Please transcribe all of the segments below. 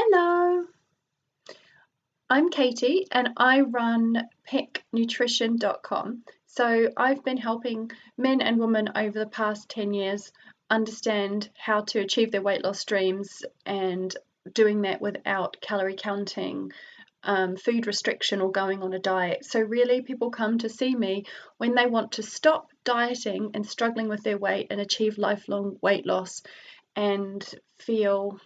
Hello, I'm Katie and I run pecknutrition.com. So I've been helping men and women over the past 10 years understand how to achieve their weight loss dreams and doing that without calorie counting, food restriction, or going on a diet. So really, people come to see me when they want to stop dieting and struggling with their weight and achieve lifelong weight loss and feel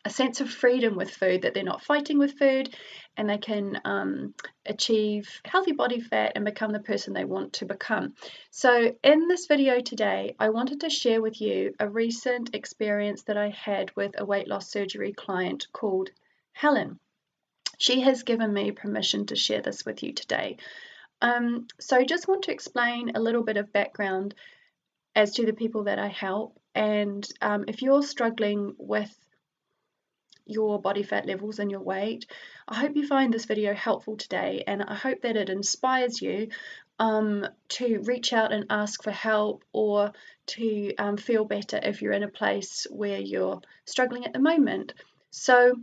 a sense of freedom with food, that they're not fighting with food, and they can achieve healthy body fat and become the person they want to become. So in this video today, I wanted to share with you a recent experience that I had with a weight loss surgery client called Helen. She has given me permission to share this with you today. So I just want to explain a little bit of background as to the people that I help, and if you're struggling with your body fat levels and your weight, I hope you find this video helpful today, and I hope that it inspires you to reach out and ask for help, or to feel better if you're in a place where you're struggling at the moment. So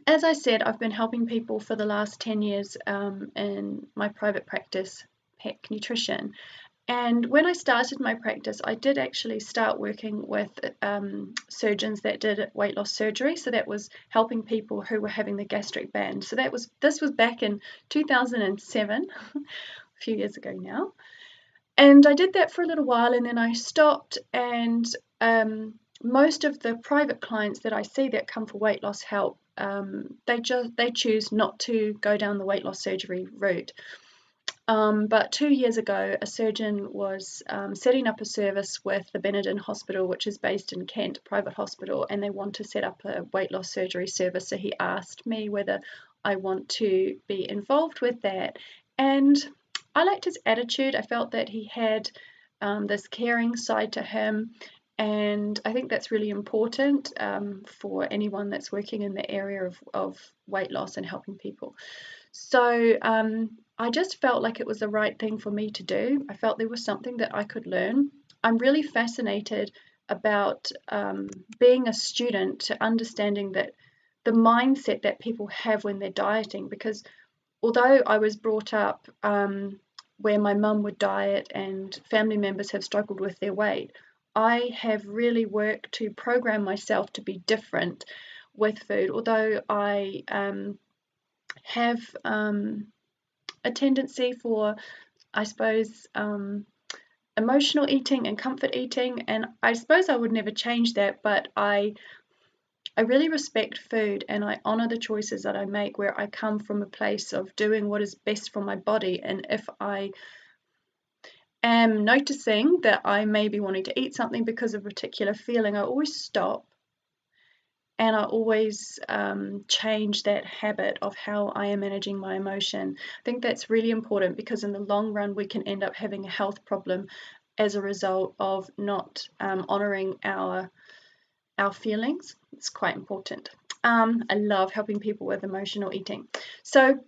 as I said, I've been helping people for the last 10 years in my private practice, Peck Nutrition. And when I started my practice, I did actually start working with surgeons that did weight loss surgery. So that was helping people who were having the gastric band. So this was back in 2007, a few years ago now. And I did that for a little while, and then I stopped. And most of the private clients that I see that come for weight loss help, they choose not to go down the weight loss surgery route. But 2 years ago, a surgeon was setting up a service with the Benenden Hospital, which is based in Kent, private hospital, and they want to set up a weight loss surgery service. So he asked me whether I want to be involved with that. And I liked his attitude. I felt that he had this caring side to him. And I think that's really important for anyone that's working in the area of weight loss and helping people. So I just felt like it was the right thing for me to do. I felt there was something that I could learn. I'm really fascinated about being a student, to understanding that the mindset that people have when they're dieting, because although I was brought up where my mum would diet and family members have struggled with their weight, I have really worked to program myself to be different with food. Although I have a tendency for, I suppose, emotional eating and comfort eating, and I suppose I would never change that, but I really respect food, and I honor the choices that I make, where I come from a place of doing what is best for my body. And if I am noticing that I may be wanting to eat something because of a particular feeling, I always stop, and I always change that habit of how I am managing my emotion. I think that's really important, because in the long run we can end up having a health problem as a result of not honoring our feelings. It's quite important. I love helping people with emotional eating. So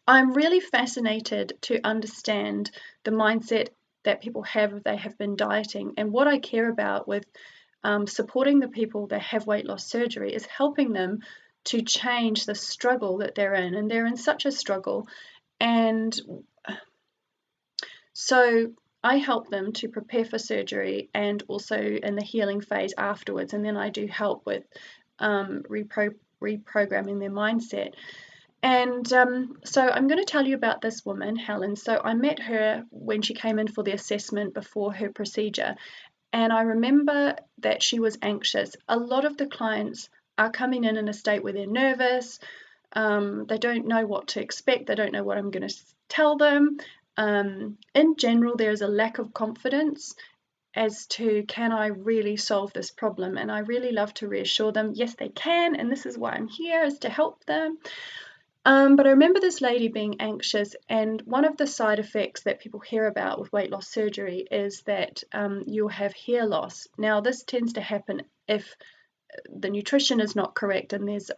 I'm really fascinated to understand the mindset that people have if they have been dieting, and what I care about with supporting the people that have weight loss surgery is helping them to change the struggle that they're in. And they're in such a struggle, and so I help them to prepare for surgery, and also in the healing phase afterwards. And then I do help with reprogramming their mindset. And so I'm going to tell you about this woman, Helen. So I met her when she came in for the assessment before her procedure. And I remember that she was anxious. A lot of the clients are coming in a state where they're nervous. They don't know what to expect. They don't know what I'm going to tell them. In general, there's a lack of confidence as to, can I really solve this problem? And I really love to reassure them, yes, they can. And this is why I'm here, is to help them. But I remember this lady being anxious, and one of the side effects that people hear about with weight loss surgery is that you'll have hair loss. Now, this tends to happen if the nutrition is not correct and there's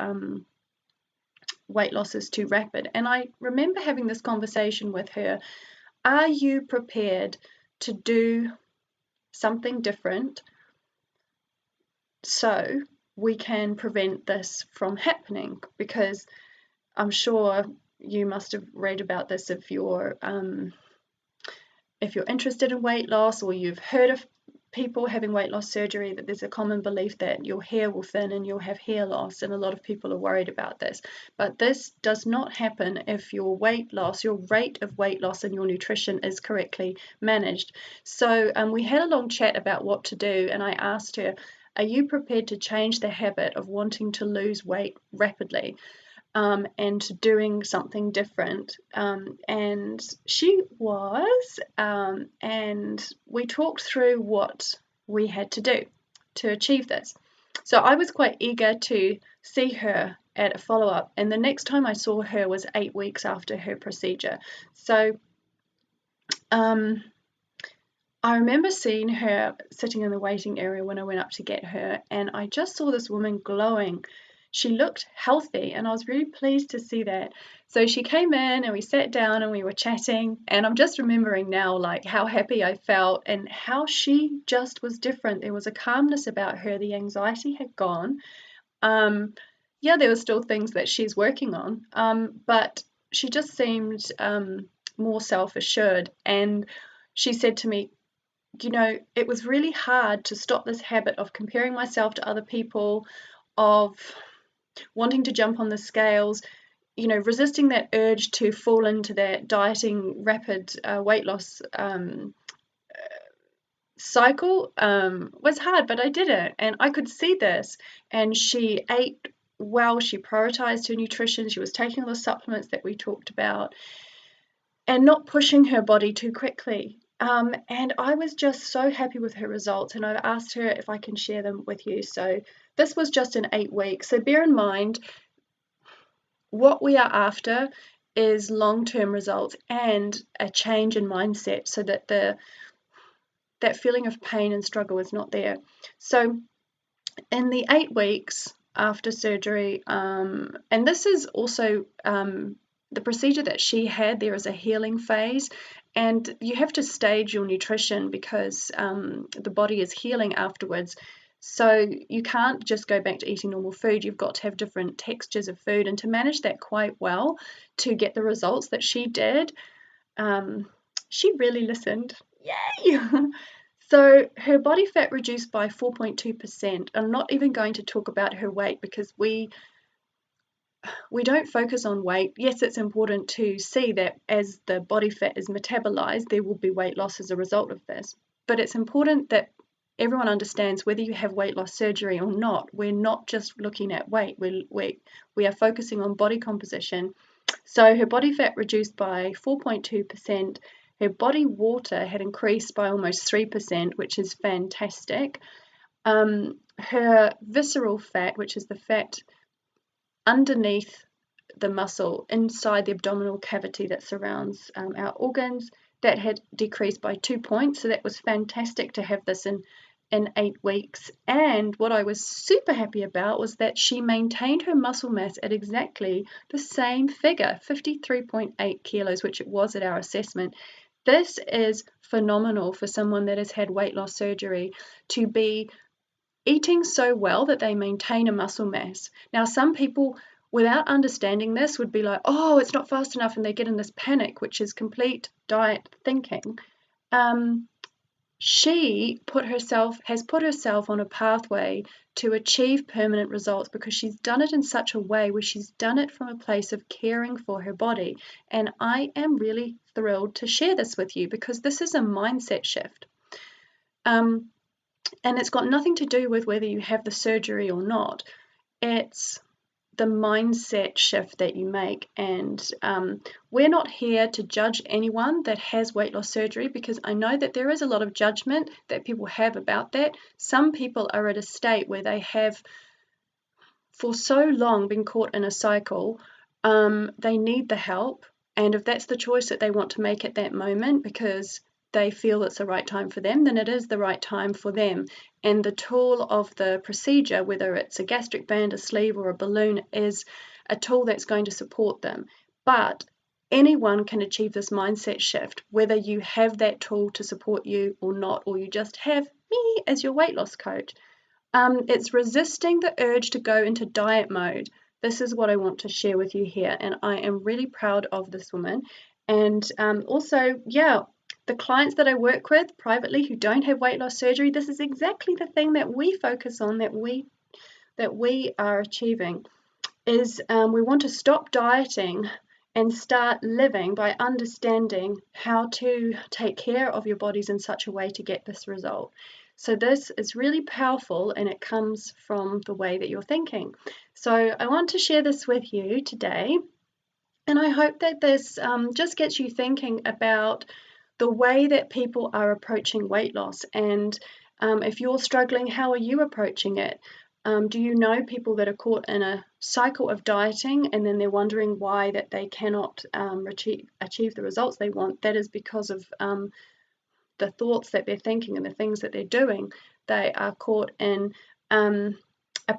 weight loss is too rapid. And I remember having this conversation with her. Are you prepared to do something different so we can prevent this from happening, because I'm sure you must have read about this if you're interested in weight loss, or you've heard of people having weight loss surgery, that there's a common belief that your hair will thin and you'll have hair loss, and a lot of people are worried about this. But this does not happen if your weight loss, your rate of weight loss, and your nutrition is correctly managed. So we had a long chat about what to do, and I asked her, are you prepared to change the habit of wanting to lose weight rapidly? And doing something different. And she was, and we talked through what we had to do to achieve this. So I was quite eager to see her at a follow-up, and the next time I saw her was 8 weeks after her procedure. So I remember seeing her sitting in the waiting area when I went up to get her, and I just saw this woman glowing. She looked healthy, and I was really pleased to see that. So she came in and we sat down and we were chatting, and I'm just remembering now like how happy I felt and how she just was different. There was a calmness about her. The anxiety had gone. Yeah, there were still things that she's working on, but she just seemed more self-assured. And she said to me, it was really hard to stop this habit of comparing myself to other people, of wanting to jump on the scales, resisting that urge to fall into that dieting, rapid weight loss cycle was hard, but I did it, and I could see this. And she ate well, she prioritized her nutrition, she was taking all the supplements that we talked about, and not pushing her body too quickly. And I was just so happy with her results, and I've asked her if I can share them with you. So this was just in 8 weeks. So bear in mind, what we are after is long-term results and a change in mindset, so that that feeling of pain and struggle is not there. So in the 8 weeks after surgery, and this is also the procedure that she had, there is a healing phase, and you have to stage your nutrition because the body is healing afterwards. So you can't just go back to eating normal food. You've got to have different textures of food, and to manage that quite well to get the results that she did, she really listened. Yay! So her body fat reduced by 4.2%. I'm not even going to talk about her weight, because we don't focus on weight. Yes, it's important to see that as the body fat is metabolized, there will be weight loss as a result of this. But it's important that everyone understands, whether you have weight loss surgery or not, we're not just looking at weight. We are focusing on body composition. So her body fat reduced by 4.2%. Her body water had increased by almost 3%, which is fantastic. Her visceral fat, which is the fat underneath the muscle inside the abdominal cavity that surrounds our organs, that had decreased by 2 points. So that was fantastic to have this in 8 weeks. And what I was super happy about was that she maintained her muscle mass at exactly the same figure, 53.8 kilos, which it was at our assessment. This is phenomenal for someone that has had weight loss surgery, to be eating so well that they maintain a muscle mass. Now, some people, without understanding this, would be like, oh, it's not fast enough, and they get in this panic, which is complete diet thinking. She has put herself on a pathway to achieve permanent results, because she's done it in such a way where she's done it from a place of caring for her body. And I am really thrilled to share this with you, because this is a mindset shift. And it's got nothing to do with whether you have the surgery or not. It's the mindset shift that you make. And we're not here to judge anyone that has weight loss surgery, because I know that there is a lot of judgment that people have about that. Some people are at a state where they have for so long been caught in a cycle, they need the help. And if that's the choice that they want to make at that moment, because they feel it's the right time for them, then it is the right time for them. And the tool of the procedure, whether it's a gastric band, a sleeve, or a balloon, is a tool that's going to support them. But anyone can achieve this mindset shift, whether you have that tool to support you or not, or you just have me as your weight loss coach. It's resisting the urge to go into diet mode. This is what I want to share with you here, and I am really proud of this woman. And also, yeah, the clients that I work with privately who don't have weight loss surgery, this is exactly the thing that we focus on, that we are achieving, is we want to stop dieting and start living by understanding how to take care of your bodies in such a way to get this result. So this is really powerful, and it comes from the way that you're thinking. So I want to share this with you today, and I hope that this just gets you thinking about the way that people are approaching weight loss. And if you're struggling, how are you approaching it? Do you know people that are caught in a cycle of dieting and then they're wondering why that they cannot achieve the results they want? That is because of the thoughts that they're thinking and the things that they're doing. They are caught in a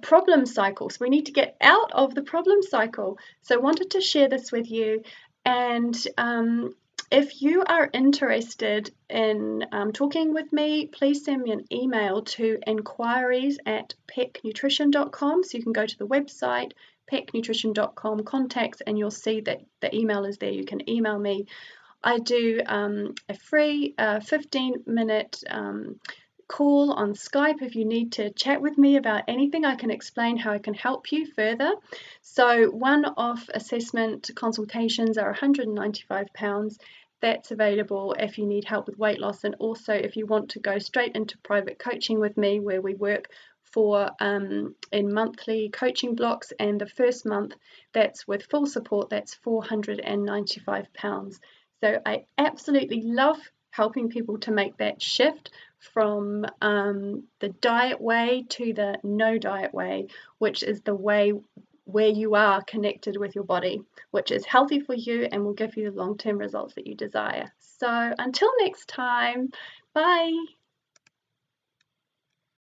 problem cycle. So we need to get out of the problem cycle. So I wanted to share this with you. And if you are interested in talking with me, please send me an email to inquiries@pecknutrition.com. So you can go to the website, pecknutrition.com, contacts, and you'll see that the email is there. You can email me. I do a free 15-minute call on Skype if you need to chat with me about anything. I can explain how I can help you further. So one-off assessment consultations are £195. That's available if you need help with weight loss, and also if you want to go straight into private coaching with me, where we work for in monthly coaching blocks, and the first month that's with full support, that's £495. So I absolutely love helping people to make that shift from the diet way to the no diet way, which is the way where you are connected with your body, which is healthy for you and will give you the long-term results that you desire. So until next time, bye.